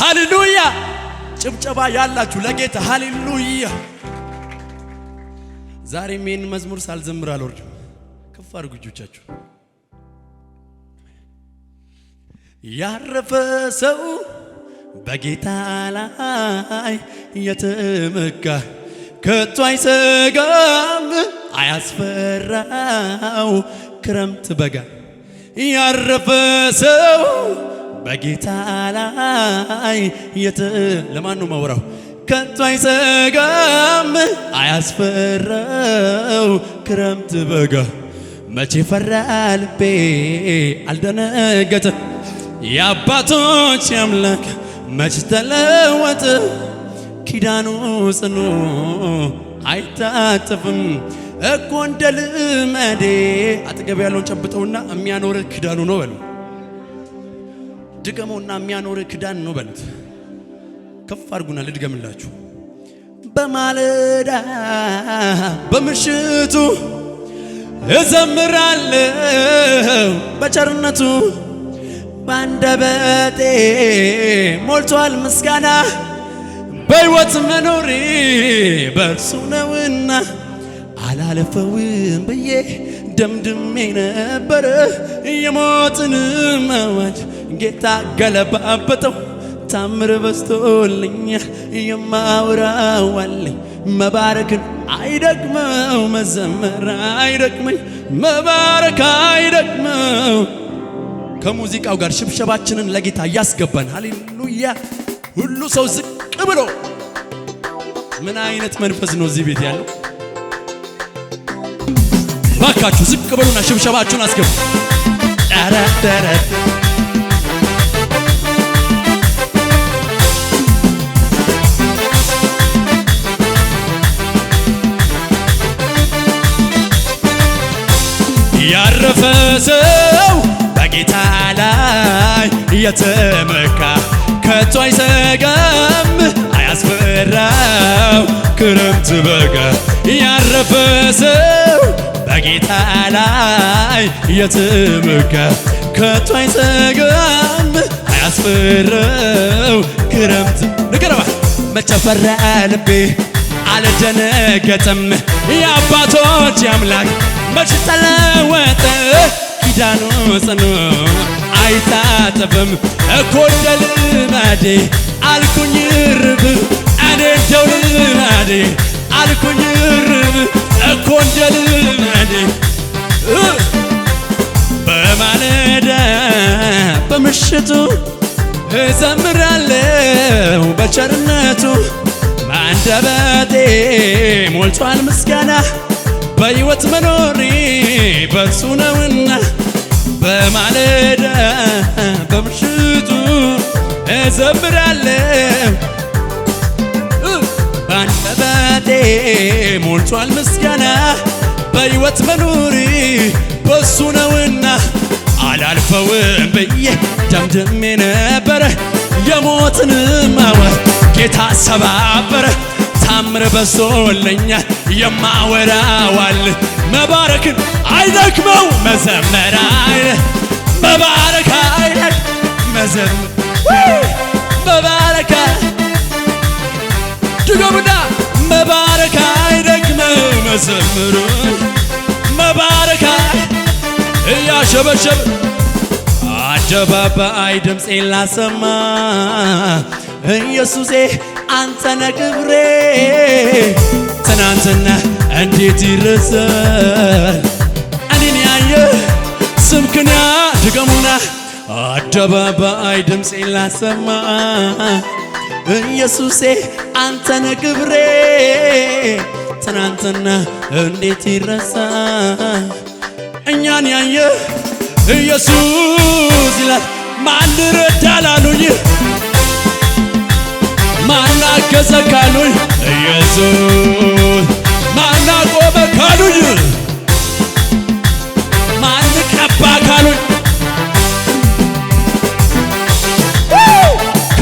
ሃሌሉያ ጭብጨባ ያላችሁ ለጌታ ሃሌሉያ። ዛሬም ይህን መዝሙር ሳልዘምር አልወርድም። ከፍ አድርጉ እጆቻችሁ። ያረፈ ሰው በጌታ ላይ የተመካ ከቶ አይሰጋም አያስፈራው ክረምት በጋ። ያረፈ ሰው በጌታ ላይ ለማን ነው ማወራው? ከቶ አይሰጋም አያስፈራው ክረምት በጋ። መቼ ፈራ ልቤ አልደነገጠ የአባቶች አምላክ መች ተለወጠ። ኪዳኑ ጽኑ አይታጠፍም እኮ እንደ ልመዴ። አጠገብ ያለውን ጨብጠውና የሚያኖር ኪዳኑ ነው በሉ። ድገመውና የሚያኖር ኪዳን ነው በሉት። ከፍ አድርጉና ልድገምላችሁ። በማለዳ በምሽቱ እዘምራለሁ በቸርነቱ ባንደበቴ ሞልቷል ምስጋና። በሕይወት መኖሬ በእርሱ ነውና አላለፈውም ብዬ ደምድሜ ነበረ። የሞትንም አዋጅ ጌታ ገለባበጠው። ታምር በዝቶልኛል የማወራው አለኝ። መባረክን አይደክመው መዘመር አይደክመኝ መባረክ አይደክመው። ከሙዚቃው ጋር ሽብሸባችንን ለጌታ እያስገባን ሃሌሉያ። ሁሉ ሰው ዝቅ ብሎ ምን አይነት መንፈስ ነው እዚህ ቤት ያለው? ባካችሁ ዝቅ ብሉና ሽብሸባችሁን አስገቡ። ያረፈ ሰው በጌታ ላይ የተመካ ከቶ አይሰጋም አያስፈራው ክረምት በጋ። ያረፈ ሰው በጌታ ላይ የተመካ ከቶ አይሰጋም አያስፈራው ክረምት ንገረባ። መቼ ፈራ ልቤ አልደነገጠም የአባቶች አምላክ መች ተለወጠ። ኪዳኑ ጽኑ አይታጠፍም እኮ እንደ ልማዴ አልኩኝ ርብ እኔ እንደው ልማዴ አልኩኝ ርብ እኮ እንደ ልማዴ። በማለዳ በምሽቱ እዘምራለሁ በቸርነቱ አንደበቴ ሞልቷል ምስጋና። በሕይወት መኖሬ በእርሱ ነውና በማለዳ በምሽቱ እዘምራለሁ በአንደበቴ ሞልቷል ምስጋና። በሕይወት መኖሬ በእሱ ነውና አላልፈውም ብዬ ደምድሜ ነበረ። የሞትንም አዋጅ ጌታ ሰባበረ። ታምር በዝቶልኛል የማወራው አለኝ። መባረክን አይደክመው መዘመር መባረክ አይደክም መዘመር መባረክ ድገሙና መባረክ አይደክመው መዘመር መባረክ እያሸበሸበ አደባባይ ድምፄን ላሰማ ኢየሱሴ አንተነ ክብሬ። ትናንትና እንዴት ይረሳል እኔን ያየ ስምክንያ ድገሙና አደባባይ ድምፄን ላሰማ ኢየሱሴ አንተነ ክብሬ። ትናንትና እንዴት ይረሳል እኛን ያየ ኢየሱስ ይላል። ማን ረዳል አሉኝ ማን አገዘ ካሉኝ ኢየሱስ። ማን አቆመ ካሉኝ ማን ቀባ ካሉኝ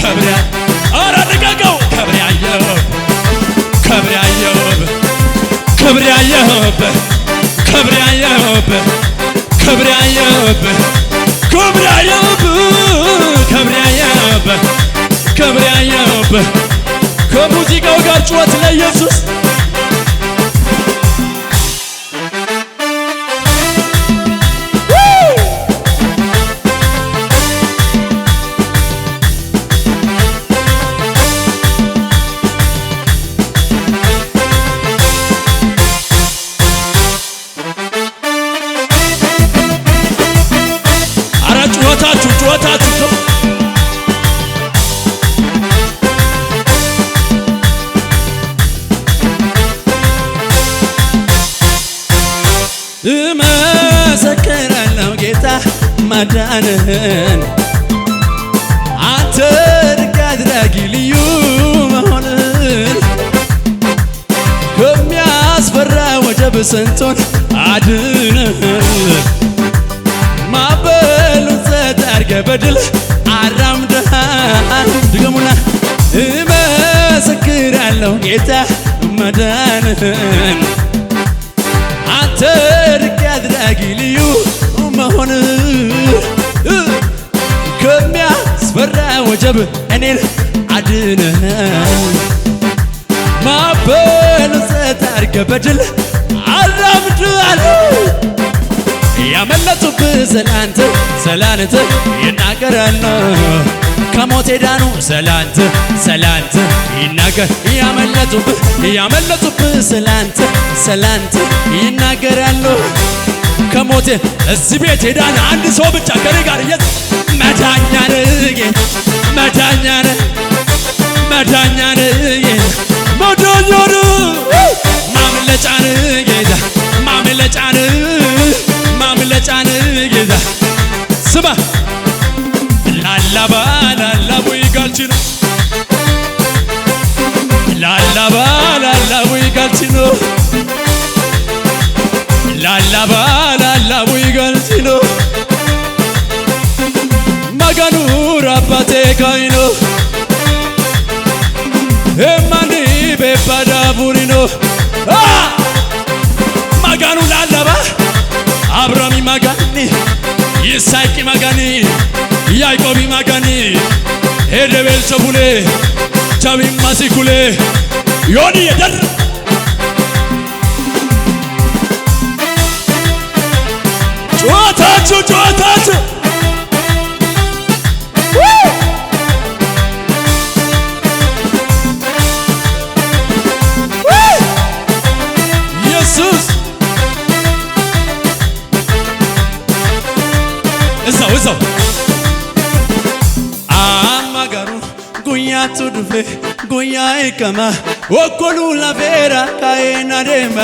ከብሪያ አረ ንቀቀው ከብሪያየው ከብሪያየው ከብሪያየው ከብሪያየው ከብሪያየው ከብሪያየው ከብሪያየው ጩኸታችሁ እመሰክራለሁ ጌታ ማዳንህን አንተ ድንቅ አድራጊ ልዩ መሆንን ከሚያስፈራ ወጀብ ስንቱን አድነህን ማዕበሉን ጸጥ አድርገህ በድል አራምደሃል። ድገሙና እመሰክራለሁ ጌታ ማዳንህን አንተ ድንቅ አድራጊ ልዩ መሆንን ከሚያስፈራ ወጀብ እኔን አድነሃል። ማዕበሉን ጸጥ አድርገህ በድል አራምደሃል። ያመለጡብህ ስላንተ ይናገራሉ ከሞት ዳኑ ስላንተ ይናገር ያመለጡብህ ስላንተ ይናገራሉ ከሞት እዚህ ቤት ሄዳን አንድ ሰው ብቻ ከኔ ጋር መዳኛ ነህ መዳኛ ነህ መዳኛ ነህ መዳኛ ነህ ማምለጫ ነህ ጌታ ማምለጫ ነህ ማምለጫ ነህ ጌታ ስማ ላላባ ይጋልችኖ ላላባ ይጋልችኖ ላላባ ይጋልችኖ ማጋኑ ራባቴ ካይኖ ኤማኒ ቤባዳ ቡሪኖ ማጋኑ ላላባ አብራሚ ማጋኒ ይስሐቅ ማጋኒ ያዕቆብ ማጋኒ ሄደቤል ቸቡሌ ቻቢም ማሲኩሌ ዮኒ የደር ጩኸታችሁ ኢየሱስ እዛው አማጋሩ ጉያቱ ዱፌ ጉያ ይከማ ወኮሉ ላፌራ ካዬና ደማ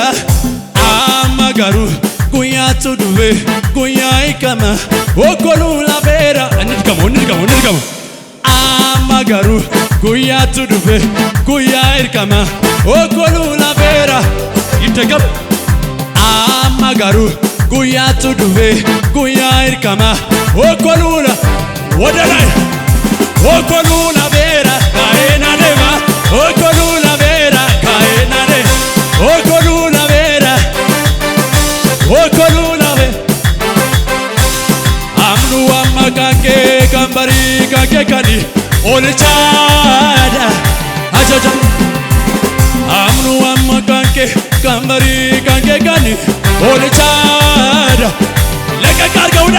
አማጋሩ ጉያቱ ዱፌ ጉያ ይከማ ወኮሉ ላፌራ እንድገሙ አማጋሩ ጉያቱ ዱፌ ጉያ ይከማ ወኮሉ ላፌራ ይደገም አማጋሩ ጉያቱ ዱፌ ጉያ ይከማ ወኮሉላ ወደ ላይ ወኮሉላ ቤራ ካዬና ደማ ወኮሉላ ቤራ ካዬና ደ ወኮሉላ ቤራ ወኮሉላ ቤ አምኑ አማካንኬ ቀንበሪ ካንኬ ካኒ ኦልቻዳ አጃጃ አምኑ አማካንኬ ቀንበሪ ካንኬ ካኒ ኦልቻዳ ለቀቅ አድርገውና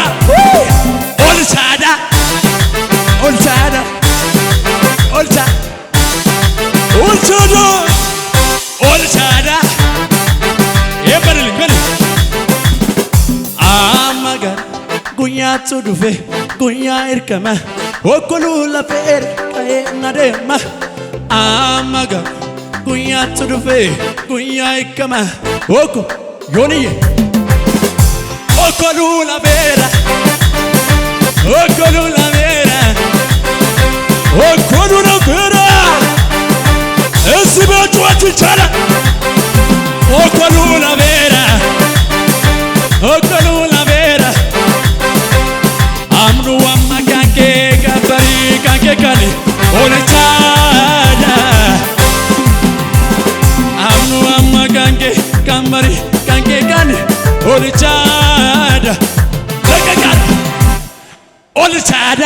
ኦልቻዳ የበልልኝ አማጋር ጉያቱ ዱፌ ጉያ ይርከማ ወኮሉ ለፌር ካዬና ደማ አማጋር ጉያቱ ዱፌ ጉያ ይርከማ ወኮ ዮኒዬ ወኮሉ ለፌራ ወኮሉ ለፌራ ወኮሉ ለፌራ እዚህ በጩኸት ይቻላል ወኮሉ ለፌራ ወኮሉ ለፌራ አምኑ አማካንኬ ቀንበሪ ካንኬ ካኒ ኦልቻዳ አምኑ አማካንኬ ቀንበሪ ካንኬ ካኒ ኦልቻዳ ለቀቃል ኦልቻዳ